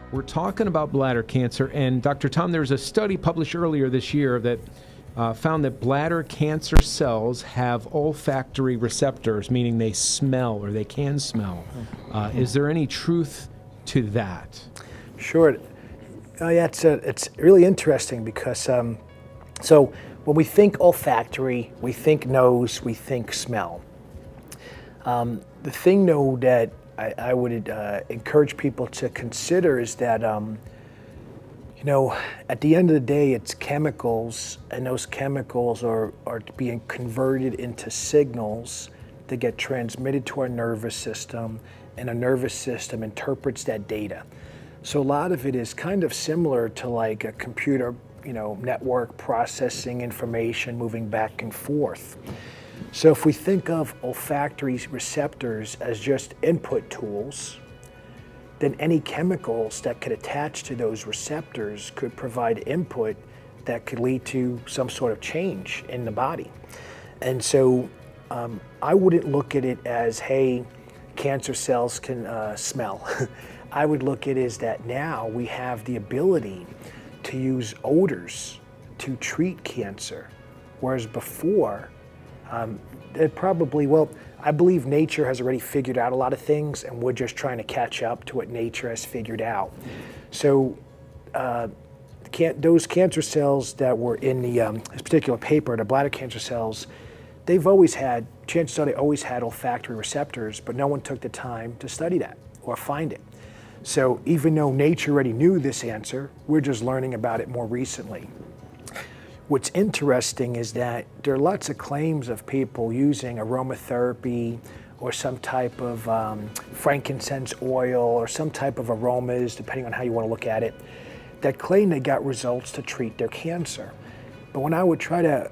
We're talking about bladder cancer, and Dr. Tom, there was a study published earlier this year that found that bladder cancer cells have olfactory receptors, meaning they smell or they can smell. Is there any truth to that? Sure. Yeah, it's really interesting because so when we think olfactory, we think nose, we think smell. The thing, though, that I would encourage people to consider is that, you know, at the end of the day, it's chemicals, and those chemicals are being converted into signals that get transmitted to our nervous system, and our nervous system interprets that data. So a lot of it is kind of similar to like a computer, you know, network processing information, moving back and forth. So if we think of olfactory receptors as just input tools, then any chemicals that could attach to those receptors could provide input that could lead to some sort of change in the body. And so I wouldn't look at it as, hey, cancer cells can smell. I would look at it as that now we have the ability to use odors to treat cancer, whereas before, it probably, well, I believe nature has already figured out a lot of things, and we're just trying to catch up to what nature has figured out. So those cancer cells that were in this particular paper, the bladder cancer cells, they've always had, chances are they always had olfactory receptors, but no one took the time to study that or find it. So even though nature already knew this answer, we're just learning about it more recently. What's interesting is that there are lots of claims of people using aromatherapy or some type of frankincense oil or some type of aromas, depending on how you want to look at it, that claim they got results to treat their cancer. But when I would try to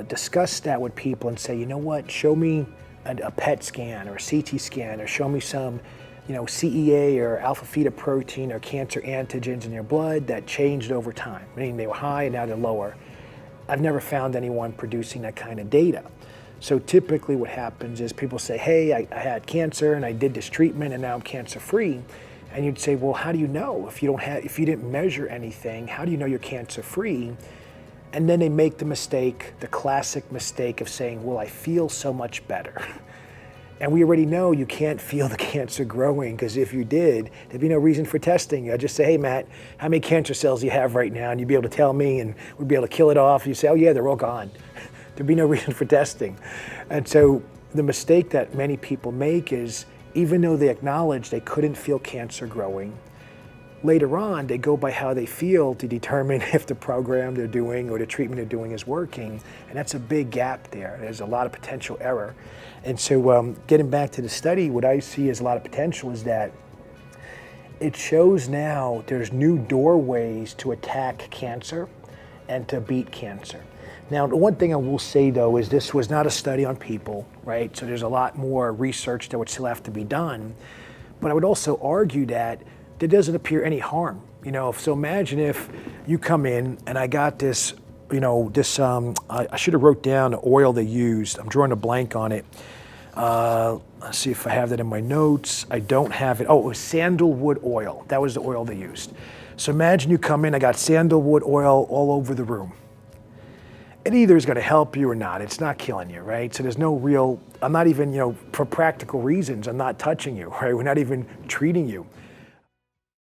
discuss that with people and say, you know what, show me a PET scan or a CT scan, or show me some, you know, CEA or alpha-fetoprotein or cancer antigens in your blood that changed over time, meaning they were high and now they're lower. I've never found anyone producing that kind of data. So typically what happens is people say, hey, I had cancer and I did this treatment and now I'm cancer-free. And you'd say, well, how do you know? If you didn't measure anything, how do you know you're cancer-free? And then they make the mistake, the classic mistake of saying, well, I feel so much better. And we already know you can't feel the cancer growing, because if you did, there'd be no reason for testing. I'd just say, hey, Matt, how many cancer cells do you have right now? And you'd be able to tell me, and we'd be able to kill it off. You'd say, oh yeah, they're all gone. There'd be no reason for testing. And so the mistake that many people make is, even though they acknowledge they couldn't feel cancer growing, later on, they go by how they feel to determine if the program they're doing or the treatment they're doing is working. And that's a big gap there. There's a lot of potential error. And so getting back to the study, what I see as a lot of potential is that it shows now there's new doorways to attack cancer and to beat cancer. Now, the one thing I will say, though, is this was not a study on people, right? So there's a lot more research that would still have to be done. But I would also argue that there doesn't appear any harm. You know, so imagine if you come in and I got this, you know, this, I should have wrote down the oil they used. I'm drawing a blank on it. Let's see if I have that in my notes. I don't have it. Oh, it was sandalwood oil. That was the oil they used. So imagine you come in, I got sandalwood oil all over the room. It either is going to help you or not. It's not killing you, right? So there's no real, I'm not even, you know, for practical reasons, I'm not touching you, right? We're not even treating you.